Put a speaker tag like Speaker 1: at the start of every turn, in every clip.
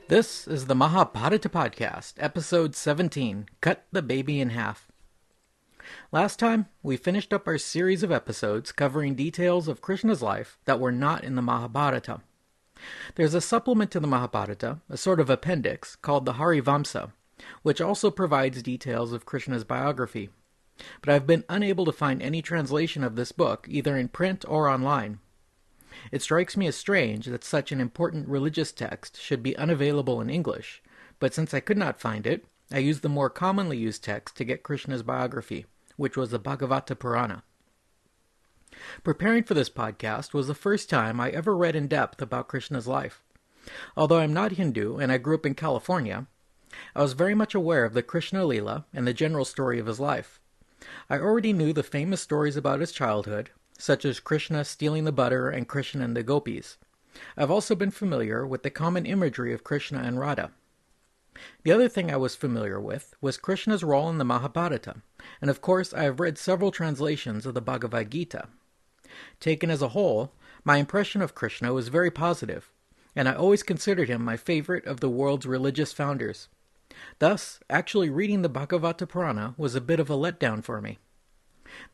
Speaker 1: This is the Mahabharata podcast, episode 17, Cut the Baby in Half. Last time, we finished up our series of episodes covering details of Krishna's life that were not in the Mahabharata. There's a supplement to the Mahabharata, a sort of appendix, called the Harivamsa, which also provides details of Krishna's biography. But I've been unable to find any translation of this book, either in print or online. It strikes me as strange that such an important religious text should be unavailable in English, but since I could not find it, I used the more commonly used text to get Krishna's biography, which was the Bhagavata Purana. Preparing for this podcast was the first time I ever read in depth about Krishna's life. Although I'm not Hindu and I grew up in California, I was very much aware of the Krishna Leela and the general story of his life. I already knew the famous stories about his childhood, such as Krishna stealing the butter and Krishna and the gopis. I've also been familiar with the common imagery of Krishna and Radha. The other thing I was familiar with was Krishna's role in the Mahabharata, and of course I have read several translations of the Bhagavad Gita. Taken as a whole, my impression of Krishna was very positive, and I always considered him my favorite of the world's religious founders. Thus, actually reading the Bhagavata Purana was a bit of a letdown for me.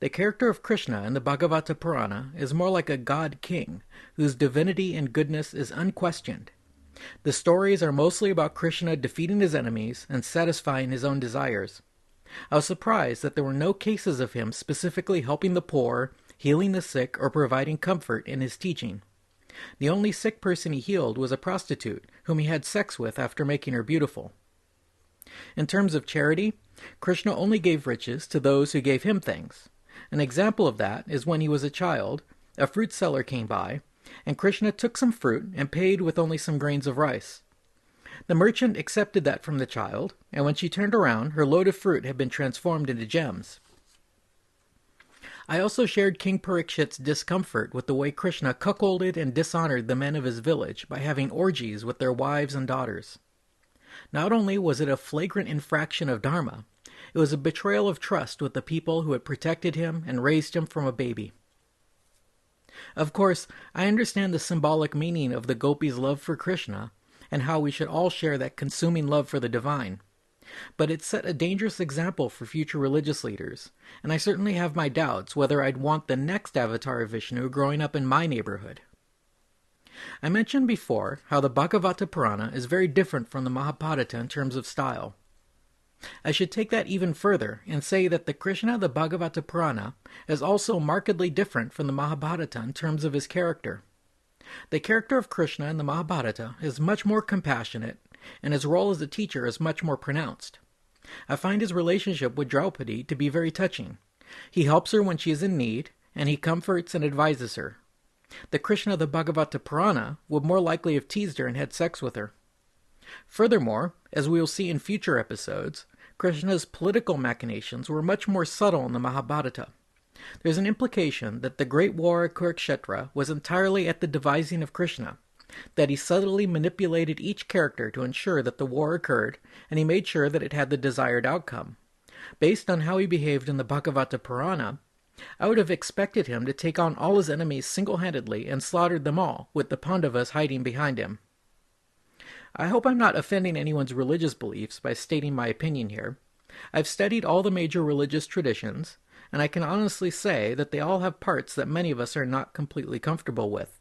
Speaker 1: The character of Krishna in the Bhagavata Purana is more like a god-king, whose divinity and goodness is unquestioned. The stories are mostly about Krishna defeating his enemies and satisfying his own desires. I was surprised that there were no cases of him specifically helping the poor, healing the sick, or providing comfort in his teaching. The only sick person he healed was a prostitute, whom he had sex with after making her beautiful. In terms of charity, Krishna only gave riches to those who gave him things. An example of that is when he was a child, a fruit seller came by, and Krishna took some fruit and paid with only some grains of rice. The merchant accepted that from the child, and when she turned around, her load of fruit had been transformed into gems. I also shared King Parikshit's discomfort with the way Krishna cuckolded and dishonored the men of his village by having orgies with their wives and daughters. Not only was it a flagrant infraction of Dharma, it was a betrayal of trust with the people who had protected him and raised him from a baby. Of course, I understand the symbolic meaning of the gopis' love for Krishna, and how we should all share that consuming love for the divine. But it set a dangerous example for future religious leaders, and I certainly have my doubts whether I'd want the next avatar of Vishnu growing up in my neighborhood. I mentioned before how the Bhagavata Purana is very different from the Mahabharata in terms of style. I should take that even further and say that the Krishna of the Bhagavata Purana is also markedly different from the Mahabharata in terms of his character. The character of Krishna in the Mahabharata is much more compassionate, and his role as a teacher is much more pronounced. I find his relationship with Draupadi to be very touching. He helps her when she is in need, and he comforts and advises her. The Krishna of the Bhagavata Purana would more likely have teased her and had sex with her. Furthermore, as we will see in future episodes, Krishna's political machinations were much more subtle in the Mahabharata. There's an implication that the great war at Kurukshetra was entirely at the devising of Krishna, that he subtly manipulated each character to ensure that the war occurred, and he made sure that it had the desired outcome. Based on how he behaved in the Bhagavata Purana, I would have expected him to take on all his enemies single-handedly and slaughtered them all, with the Pandavas hiding behind him. I hope I'm not offending anyone's religious beliefs by stating my opinion here. I've studied all the major religious traditions, and I can honestly say that they all have parts that many of us are not completely comfortable with.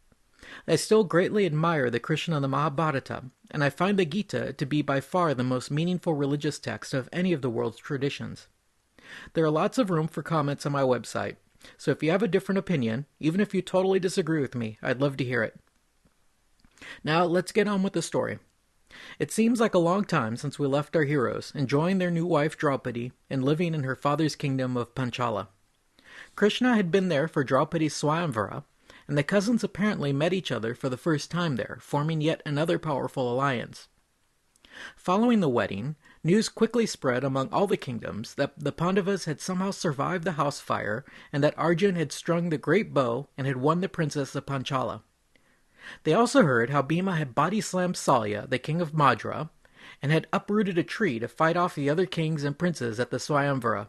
Speaker 1: I still greatly admire the Krishna of the Mahabharata, and I find the Gita to be by far the most meaningful religious text of any of the world's traditions. There are lots of room for comments on my website, so if you have a different opinion, even if you totally disagree with me, I'd love to hear it. Now, let's get on with the story. It seems like a long time since we left our heroes, enjoying their new wife Draupadi and living in her father's kingdom of Panchala. Krishna had been there for Draupadi's Swayamvara, and the cousins apparently met each other for the first time there, forming yet another powerful alliance. Following the wedding, news quickly spread among all the kingdoms that the Pandavas had somehow survived the house fire and that Arjun had strung the great bow and had won the princess of Panchala. They also heard how Bhisma had body-slammed Salya, the king of Madra, and had uprooted a tree to fight off the other kings and princes at the Swayamvara.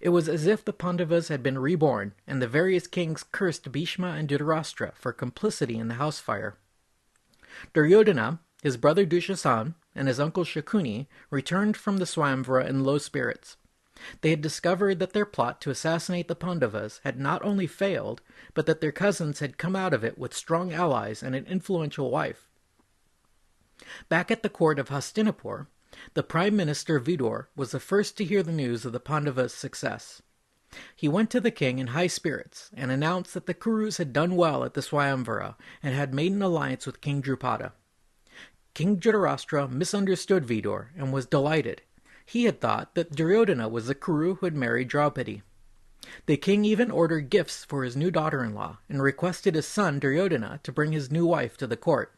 Speaker 1: It was as if the Pandavas had been reborn, and the various kings cursed Bhisma and Dhritarashtra for complicity in the house fire. Duryodhana, his brother Dushasan and his uncle Shakuni returned from the Swayamvara in low spirits. They had discovered that their plot to assassinate the Pandavas had not only failed, but that their cousins had come out of it with strong allies and an influential wife. Back at the court of Hastinapur, the Prime Minister Vidur was the first to hear the news of the Pandavas' success. He went to the king in high spirits and announced that the Kurus had done well at the Swayamvara and had made an alliance with King Drupada. King Dhrtarastra misunderstood Vidur and was delighted. He had thought that Duryodhana was the Kuru who had married Draupadi. The king even ordered gifts for his new daughter-in-law and requested his son Duryodhana to bring his new wife to the court.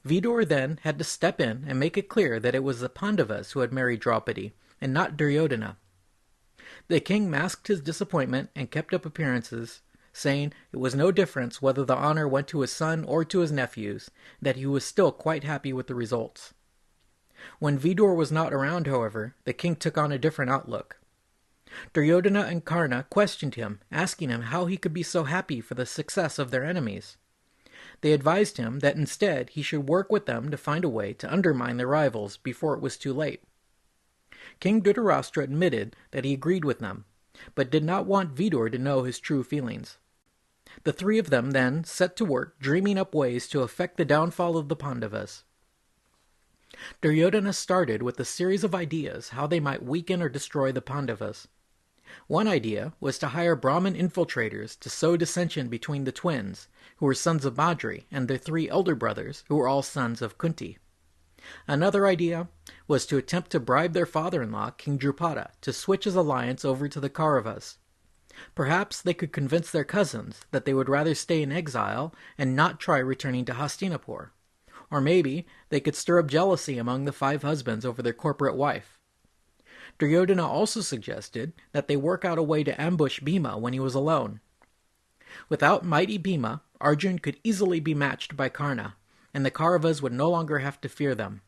Speaker 1: Vidur then had to step in and make it clear that it was the Pandavas who had married Draupadi, and not Duryodhana. The king masked his disappointment and kept up appearances, saying it was no difference whether the honor went to his son or to his nephews, that he was still quite happy with the results. When Vidur was not around, however, the king took on a different outlook. Duryodhana and Karna questioned him, asking him how he could be so happy for the success of their enemies. They advised him that instead he should work with them to find a way to undermine their rivals before it was too late. King Dhrtarastra admitted that he agreed with them, but did not want Vidur to know his true feelings. The three of them then set to work dreaming up ways to effect the downfall of the Pandavas. Duryodhana started with a series of ideas how they might weaken or destroy the Pandavas. One idea was to hire Brahmin infiltrators to sow dissension between the twins, who were sons of Madri, and their three elder brothers, who were all sons of Kunti. Another idea was to attempt to bribe their father-in-law, King Drupada, to switch his alliance over to the Kauravas. Perhaps they could convince their cousins that they would rather stay in exile and not try returning to Hastinapur. Or maybe they could stir up jealousy among the 5 husbands over their corporate wife. Duryodhana also suggested that they work out a way to ambush Bhisma when he was alone. Without mighty Bhisma, Arjun could easily be matched by Karna, and the Kauravas would no longer have to fear them.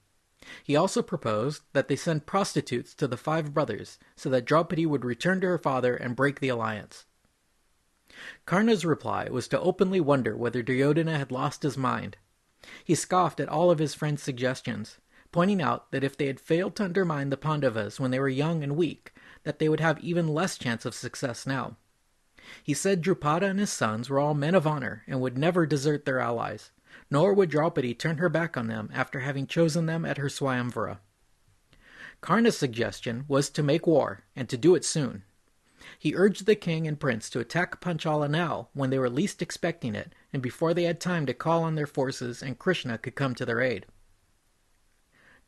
Speaker 1: He also proposed that they send prostitutes to the 5 brothers, so that Draupadi would return to her father and break the alliance. Karna's reply was to openly wonder whether Duryodhana had lost his mind. He scoffed at all of his friends' suggestions, pointing out that if they had failed to undermine the Pandavas when they were young and weak, that they would have even less chance of success now. He said Drupada and his sons were all men of honor and would never desert their allies, nor would Draupadi turn her back on them after having chosen them at her Swayamvara. Karna's suggestion was to make war, and to do it soon. He urged the king and prince to attack Panchala now, when they were least expecting it, and before they had time to call on their forces and Krishna could come to their aid.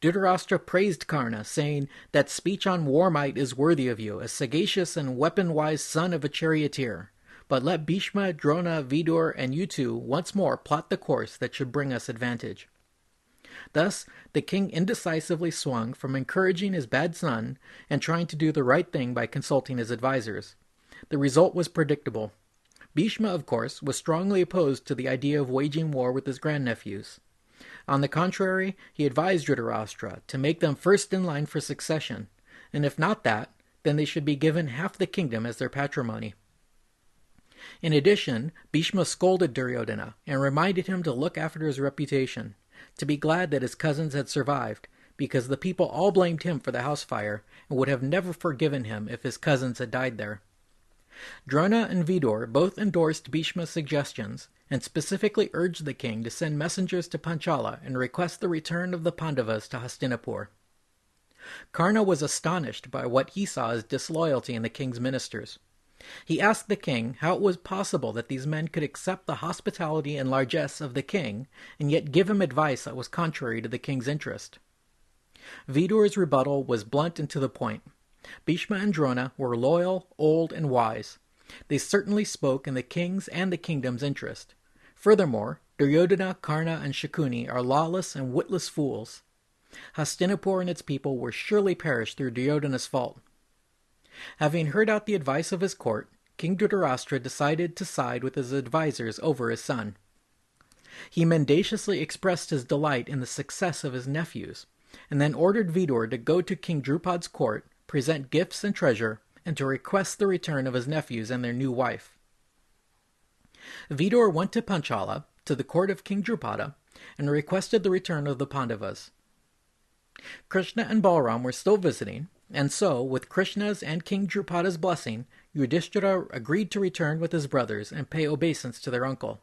Speaker 1: Dhritarashtra praised Karna, saying that speech on war might is worthy of you, a sagacious and weapon-wise son of a charioteer. But let Bhisma, Drona, Vidur, and you two once more plot the course that should bring us advantage. Thus, the king indecisively swung from encouraging his bad son and trying to do the right thing by consulting his advisers. The result was predictable. Bhisma, of course, was strongly opposed to the idea of waging war with his grandnephews. On the contrary, he advised Dhritarashtra to make them first in line for succession, and if not that, then they should be given half the kingdom as their patrimony. In addition, Bhisma scolded Duryodhana and reminded him to look after his reputation, to be glad that his cousins had survived, because the people all blamed him for the house fire and would have never forgiven him if his cousins had died there. Drona and Vidur both endorsed Bhishma's suggestions and specifically urged the king to send messengers to Panchala and request the return of the Pandavas to Hastinapur. Karna was astonished by what he saw as disloyalty in the king's ministers. He asked the king how it was possible that these men could accept the hospitality and largesse of the king and yet give him advice that was contrary to the king's interest. Vidur's rebuttal was blunt and to the point. Bhishma and Drona were loyal, old, and wise. They certainly spoke in the king's and the kingdom's interest. Furthermore, Duryodhana, Karna, and Shakuni are lawless and witless fools. Hastinapur and its people will surely perish through Duryodhana's fault. Having heard out the advice of his court, King Dhritarashtra decided to side with his advisers over his son. He mendaciously expressed his delight in the success of his nephews, and then ordered Vidur to go to King Drupad's court, present gifts and treasure, and to request the return of his nephews and their new wife. Vidur went to Panchala, to the court of King Drupada, and requested the return of the Pandavas. Krishna and Balaram were still visiting, and so, with Krishna's and King Drupada's blessing, Yuddhistira agreed to return with his brothers and pay obeisance to their uncle.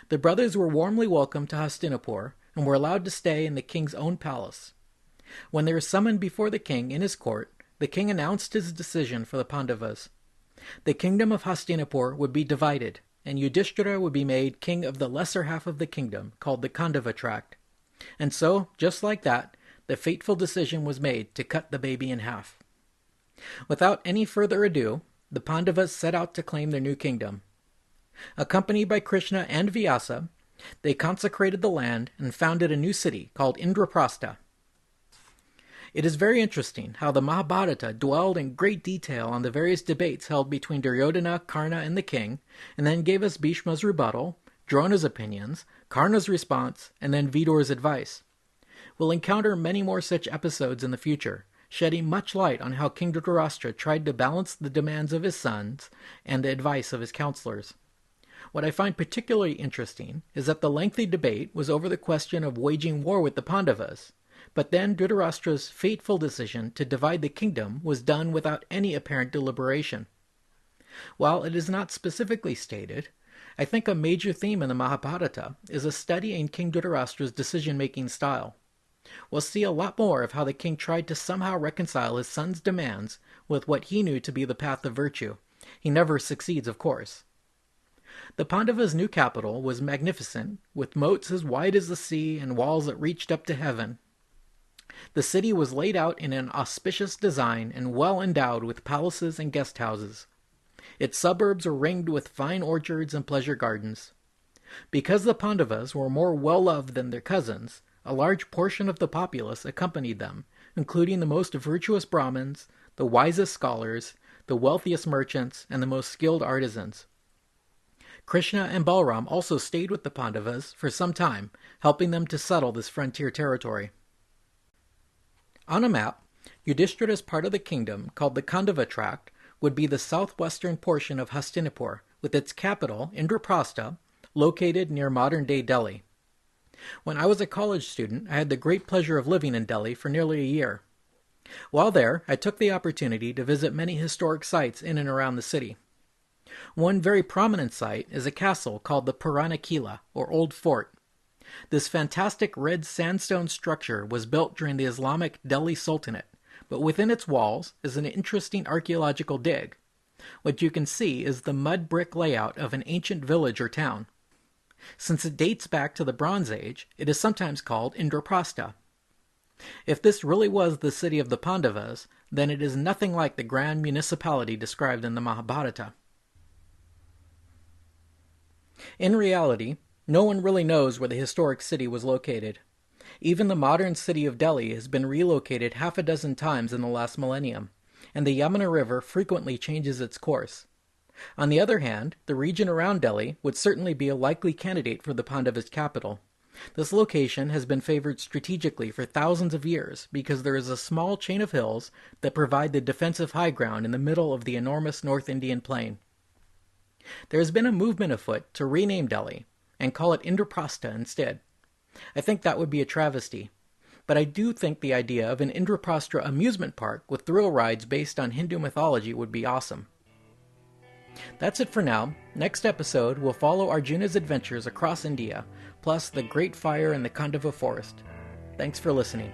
Speaker 1: The brothers were warmly welcomed to Hastinapur and were allowed to stay in the king's own palace. When they were summoned before the king in his court, the king announced his decision for the Pandavas. The kingdom of Hastinapur would be divided, and Yuddhistira would be made king of the lesser half of the kingdom, called the Pandava tract. And so, just like that, the fateful decision was made to cut the baby in half. Without any further ado, the Pandavas set out to claim their new kingdom. Accompanied by Krishna and Vyasa, they consecrated the land and founded a new city called Indraprastha. It is very interesting how the Mahabharata dwelled in great detail on the various debates held between Duryodhana, Karna, and the king, and then gave us Bhisma's rebuttal, Drona's opinions, Karna's response, and then Vidur's advice. We'll encounter many more such episodes in the future, shedding much light on how King Dhrtarastra tried to balance the demands of his sons and the advice of his counselors. What I find particularly interesting is that the lengthy debate was over the question of waging war with the Pandavas, but then Dhritarashtra's fateful decision to divide the kingdom was done without any apparent deliberation. While it is not specifically stated, I think a major theme in the Mahabharata is a study in King Dhritarashtra's decision-making style. We'll see a lot more of how the king tried to somehow reconcile his son's demands with what he knew to be the path of virtue. He never succeeds, of course. The Pandavas' new capital was magnificent, with moats as wide as the sea and walls that reached up to heaven. The city was laid out in an auspicious design and well endowed with palaces and guest houses. Its suburbs were ringed with fine orchards and pleasure gardens. Because the Pandavas were more well-loved than their cousins, a large portion of the populace accompanied them, including the most virtuous Brahmins, the wisest scholars, the wealthiest merchants, and the most skilled artisans. Krishna and Balaram also stayed with the Pandavas for some time, helping them to settle this frontier territory. On a map, Yuddhistira's part of the kingdom, called the Pandava tract, would be the southwestern portion of Hastinapur, with its capital, Indraprastha, located near modern-day Delhi. When I was a college student, I had the great pleasure of living in Delhi for nearly a year. While there, I took the opportunity to visit many historic sites in and around the city. One very prominent site is a castle called the Purana Kila, or Old Fort. This fantastic red sandstone structure was built during the Islamic Delhi Sultanate, but within its walls is an interesting archaeological dig. What you can see is the mud brick layout of an ancient village or town. Since it dates back to the Bronze Age, it is sometimes called Indraprastha. If this really was the city of the Pandavas, then it is nothing like the grand municipality described in the Mahabharata. In reality, no one really knows where the historic city was located. Even the modern city of Delhi has been relocated half a dozen times in the last millennium, and the Yamuna River frequently changes its course. On the other hand, the region around Delhi would certainly be a likely candidate for the Pandavas' capital. This location has been favored strategically for thousands of years because there is a small chain of hills that provide the defensive high ground in the middle of the enormous North Indian plain. There has been a movement afoot to rename Delhi and call it Indraprastha instead. I think that would be a travesty, but I do think the idea of an Indraprastha amusement park with thrill rides based on Hindu mythology would be awesome. That's it for now. Next episode, we'll follow Arjuna's adventures across India, plus the Great Fire in the Pandava Forest. Thanks for listening.